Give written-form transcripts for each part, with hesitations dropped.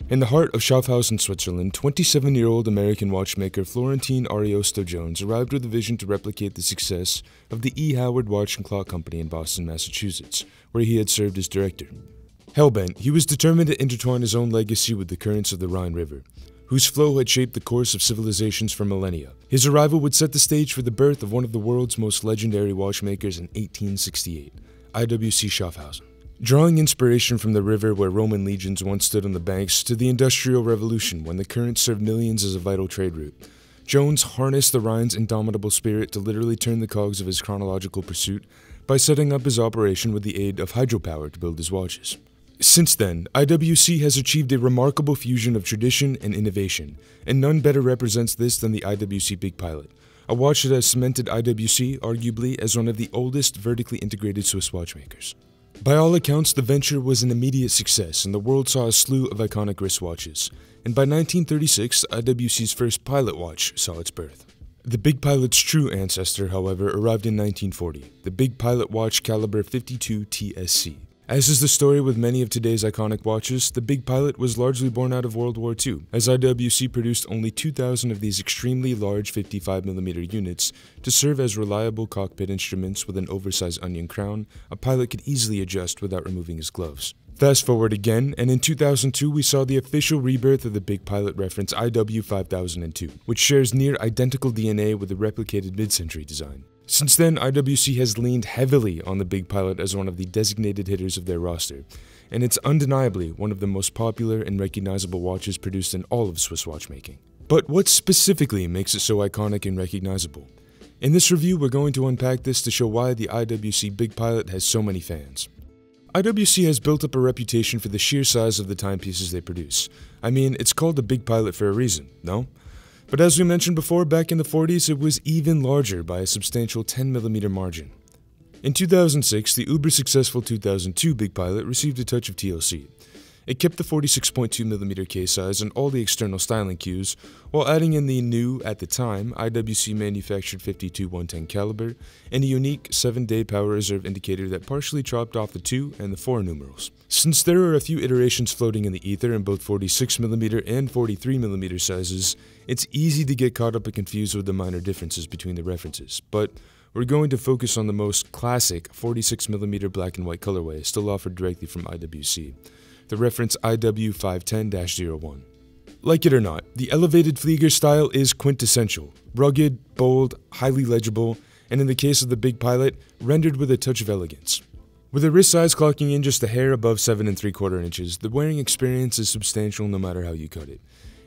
In the heart of Schaffhausen, Switzerland, 27-year-old American watchmaker Florentine Ariosto-Jones arrived with a vision to replicate the success of the E. Howard Watch and Clock Company in Boston, Massachusetts, where he had served as director. Hellbent, he was determined to intertwine his own legacy with the currents of the Rhine River, whose flow had shaped the course of civilizations for millennia. His arrival would set the stage for the birth of one of the world's most legendary watchmakers in 1868, IWC Schaffhausen. Drawing inspiration from the river where Roman legions once stood on the banks to the Industrial Revolution when the current served millions as a vital trade route, Jones harnessed the Rhine's indomitable spirit to literally turn the cogs of his chronological pursuit by setting up his operation with the aid of hydropower to build his watches. Since then, IWC has achieved a remarkable fusion of tradition and innovation, and none better represents this than the IWC Big Pilot, a watch that has cemented IWC, arguably, as one of the oldest vertically integrated Swiss watchmakers. By all accounts, the venture was an immediate success, and the world saw a slew of iconic wristwatches, and by 1936, IWC's first pilot watch saw its birth. The Big Pilot's true ancestor, however, arrived in 1940, the Big Pilot watch caliber 52 TSC. As is the story with many of today's iconic watches, the Big Pilot was largely born out of World War II, as IWC produced only 2,000 of these extremely large 55mm units to serve as reliable cockpit instruments with an oversized onion crown a pilot could easily adjust without removing his gloves. Fast forward again, and in 2002 we saw the official rebirth of the Big Pilot reference IW5002, which shares near identical DNA with the replicated mid-century design. Since then, IWC has leaned heavily on the Big Pilot as one of the designated hitters of their roster, and it's undeniably one of the most popular and recognizable watches produced in all of Swiss watchmaking. But what specifically makes it so iconic and recognizable? In this review, we're going to unpack this to show why the IWC Big Pilot has so many fans. IWC has built up a reputation for the sheer size of the timepieces they produce. I mean, it's called the Big Pilot for a reason, no? But as we mentioned before, back in the 40s, it was even larger by a substantial 10mm margin. In 2006, the uber-successful 2002 Big Pilot received a touch of TLC. It kept the 46.2mm case size and all the external styling cues, while adding in the new, at the time, IWC manufactured 52-110 caliber and a unique 7-day power reserve indicator that partially chopped off the 2 and the 4 numerals. Since there are a few iterations floating in the ether in both 46mm and 43mm sizes, it's easy to get caught up and confused with the minor differences between the references, but we're going to focus on the most classic 46mm black and white colorway still offered directly from IWC, the reference IW510-01. Like it or not, the elevated Flieger style is quintessential, rugged, bold, highly legible, and in the case of the Big Pilot, rendered with a touch of elegance. With a wrist size clocking in just a hair above 7 3/4 inches, the wearing experience is substantial no matter how you cut it.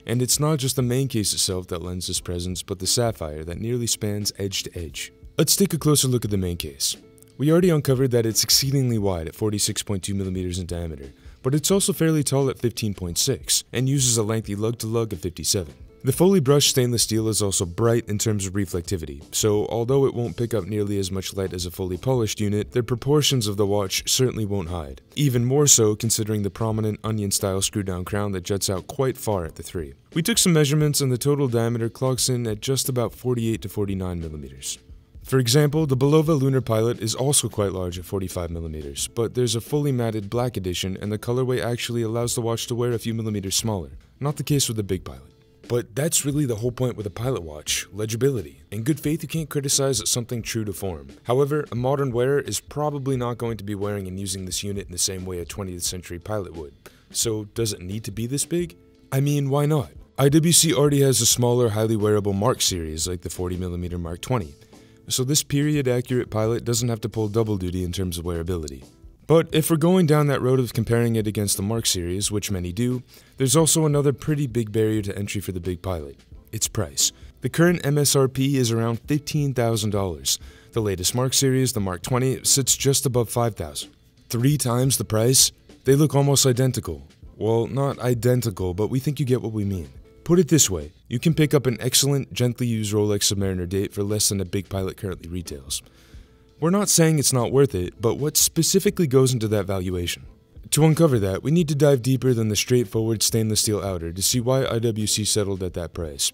And it's not just the main case itself that lends this presence, but the sapphire that nearly spans edge to edge. Let's take a closer look at the main case. We already uncovered that it's exceedingly wide at 46.2mm in diameter, but it's also fairly tall at 15.6 and uses a lengthy lug-to-lug of 57. The fully brushed stainless steel is also bright in terms of reflectivity, so although it won't pick up nearly as much light as a fully polished unit, the proportions of the watch certainly won't hide. Even more so considering the prominent onion-style screw-down crown that juts out quite far at the 3. We took some measurements and the total diameter clocks in at just about 48 to 49mm. For example, the Belova Lunar Pilot is also quite large at 45mm, but there's a fully matted black edition and the colorway actually allows the watch to wear a few millimeters smaller, not the case with the Big Pilot. But that's really the whole point with a pilot watch, legibility. In good faith, you can't criticize something true to form. However, a modern wearer is probably not going to be wearing and using this unit in the same way a 20th century pilot would. So does it need to be this big? I mean, why not? IWC already has a smaller, highly wearable Mark series like the 40mm Mark 20. So this period-accurate pilot doesn't have to pull double duty in terms of wearability. But if we're going down that road of comparing it against the Mark series, which many do, there's also another pretty big barrier to entry for the Big Pilot: its price. The current MSRP is around $15,000. The latest Mark series, the Mark 20, sits just above $5,000. 3 times the price? They look almost identical. Well, not identical, but we think you get what we mean. Put it this way, you can pick up an excellent, gently used Rolex Submariner date for less than a Big Pilot currently retails. We're not saying it's not worth it, but what specifically goes into that valuation? To uncover that, we need to dive deeper than the straightforward stainless steel outer to see why IWC settled at that price.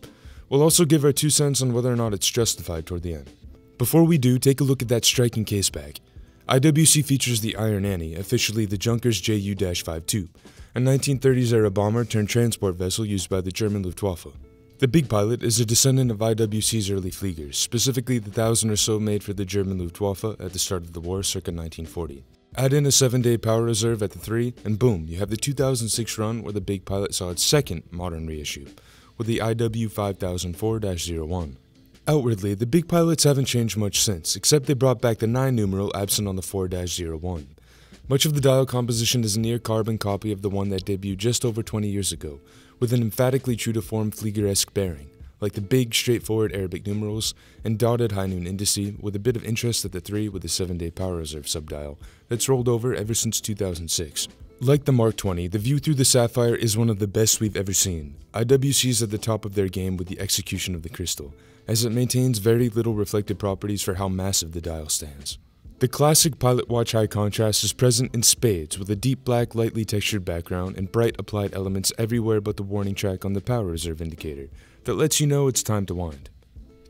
We'll also give our 2 cents on whether or not it's justified toward the end. Before we do, take a look at that striking case back. IWC features the Iron Annie, officially the Junkers Ju-52, a 1930s-era bomber turned transport vessel used by the German Luftwaffe. The Big Pilot is a descendant of IWC's early Fliegers, specifically the 1,000 or so made for the German Luftwaffe at the start of the war circa 1940. Add in a 7-day power reserve at the 3, and boom, you have the 2006 run where the Big Pilot saw its second modern reissue, with the IW 5004-01. Outwardly, the Big Pilots haven't changed much since, except they brought back the 9 numeral absent on the 4-01. Much of the dial composition is a near carbon copy of the one that debuted just over 20 years ago, with an emphatically true-to-form Flieger-esque bearing, like the big, straightforward Arabic numerals, and dotted high noon indice, with a bit of interest at the 3 with a 7-day power reserve subdial that's rolled over ever since 2006. Like the Mark 20, the view through the Sapphire is one of the best we've ever seen. IWC is at the top of their game with the execution of the crystal, as it maintains very little reflective properties for how massive the dial stands. The classic pilot watch high contrast is present in spades, with a deep black lightly textured background and bright applied elements everywhere but the warning track on the power reserve indicator that lets you know it's time to wind.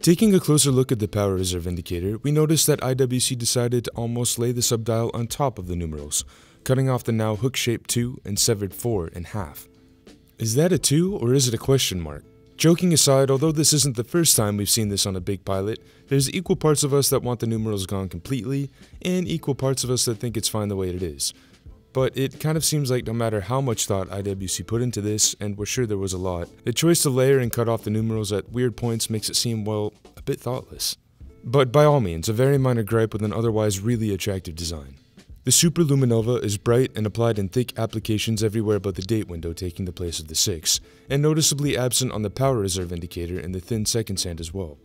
Taking a closer look at the power reserve indicator, we notice that IWC decided to almost lay the subdial on top of the numerals, cutting off the now hook-shaped 2 and severed 4 in half. Is that a 2 or is it a question mark? Joking aside, although this isn't the first time we've seen this on a Big Pilot, there's equal parts of us that want the numerals gone completely, and equal parts of us that think it's fine the way it is. But it kind of seems like no matter how much thought IWC put into this, and we're sure there was a lot, the choice to layer and cut off the numerals at weird points makes it seem, well, a bit thoughtless. But by all means, a very minor gripe with an otherwise really attractive design. The Superluminova is bright and applied in thick applications everywhere but the date window taking the place of the 6, and noticeably absent on the power reserve indicator and the thin seconds hand as well.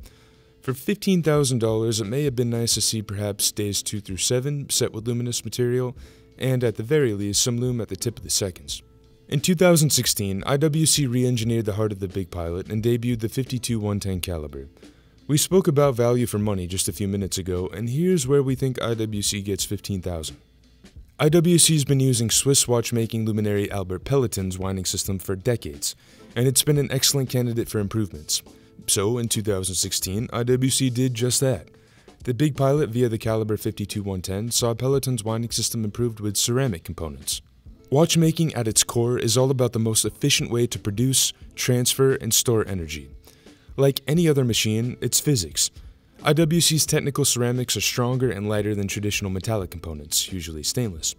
For $15,000, it may have been nice to see perhaps days 2 through 7 set with luminous material, and at the very least some lume at the tip of the seconds. In 2016, IWC re-engineered the heart of the Big Pilot and debuted the 52-110 caliber. We spoke about value for money just a few minutes ago, and here's where we think IWC gets $15,000. IWC's been using Swiss watchmaking luminary Albert Pelletin's winding system for decades, and it's been an excellent candidate for improvements. So, in 2016, IWC did just that. The Big Pilot via the caliber 52-110 saw Pelletin's winding system improved with ceramic components. Watchmaking at its core is all about the most efficient way to produce, transfer, and store energy. Like any other machine, it's physics. IWC's technical ceramics are stronger and lighter than traditional metallic components, usually stainless.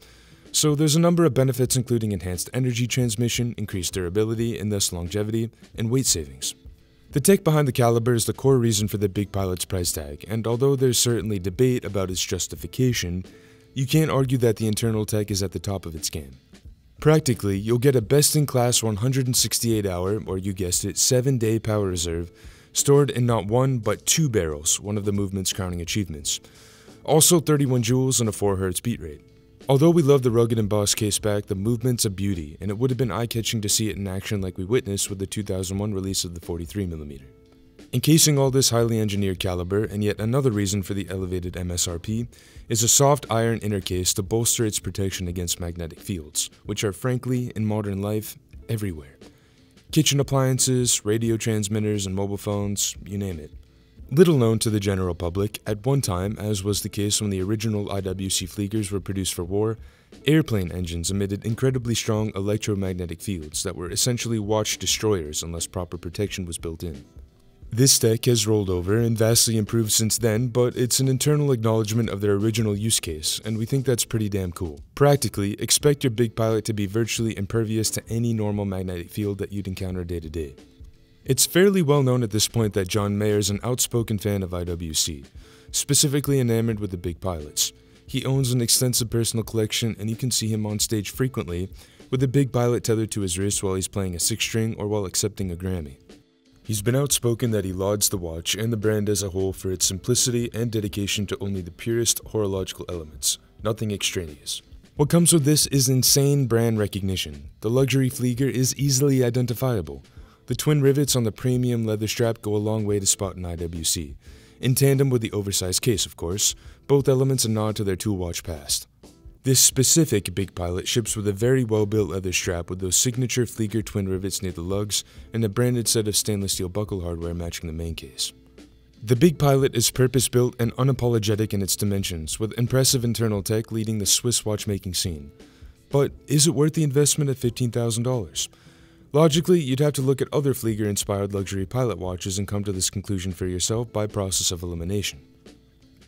So there's a number of benefits including enhanced energy transmission, increased durability, and thus longevity, and weight savings. The tech behind the caliber is the core reason for the Big Pilot's price tag, and although there's certainly debate about its justification, you can't argue that the internal tech is at the top of its game. Practically, you'll get a best-in-class 168-hour, or you guessed it, 7-day power reserve, stored in not 1 but 2 barrels, one of the movement's crowning achievements. Also 31 joules and a 4 Hz beat rate. Although we love the rugged embossed caseback, the movement's a beauty, and it would have been eye-catching to see it in action like we witnessed with the 2001 release of the 43mm. Encasing all this highly engineered caliber, and yet another reason for the elevated MSRP, is a soft iron inner case to bolster its protection against magnetic fields, which are frankly, in modern life, everywhere. Kitchen appliances, radio transmitters, and mobile phones, you name it. Little known to the general public, at one time, as was the case when the original IWC Fliegers were produced for war, airplane engines emitted incredibly strong electromagnetic fields that were essentially watch destroyers unless proper protection was built in. This tech has rolled over and vastly improved since then, but it's an internal acknowledgement of their original use case, and we think that's pretty damn cool. Practically, expect your Big Pilot to be virtually impervious to any normal magnetic field that you'd encounter day to day. It's fairly well known at this point that John Mayer is an outspoken fan of IWC, specifically enamored with the Big Pilots. He owns an extensive personal collection, and you can see him on stage frequently, with the Big Pilot tethered to his wrist while he's playing a 6-string or while accepting a Grammy. He's been outspoken that he lauds the watch and the brand as a whole for its simplicity and dedication to only the purest horological elements, nothing extraneous. What comes with this is insane brand recognition. The luxury Flieger is easily identifiable. The twin rivets on the premium leather strap go a long way to spot an IWC, in tandem with the oversized case of course, both elements a nod to their tool watch past. This specific Big Pilot ships with a very well-built leather strap with those signature Flieger twin rivets near the lugs and a branded set of stainless steel buckle hardware matching the main case. The Big Pilot is purpose-built and unapologetic in its dimensions, with impressive internal tech leading the Swiss watchmaking scene. But is it worth the investment at $15,000? Logically, you'd have to look at other Flieger-inspired luxury pilot watches and come to this conclusion for yourself by process of elimination.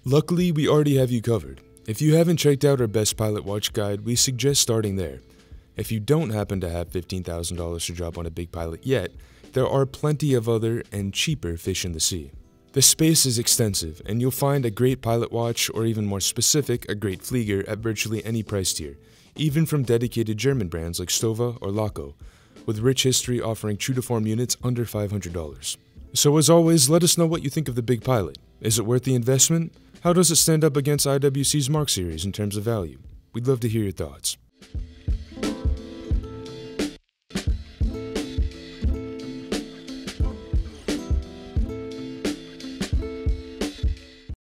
Luckily, we already have you covered. If you haven't checked out our best pilot watch guide, we suggest starting there. If you don't happen to have $15,000 to drop on a Big Pilot yet, there are plenty of other and cheaper fish in the sea. The space is extensive, and you'll find a great pilot watch, or even more specific, a great Flieger at virtually any price tier, even from dedicated German brands like Stova or Laco, with rich history offering true-to-form units under $500. So as always, let us know what you think of the Big Pilot. Is it worth the investment? How does it stand up against IWC's Mark series in terms of value? We'd love to hear your thoughts.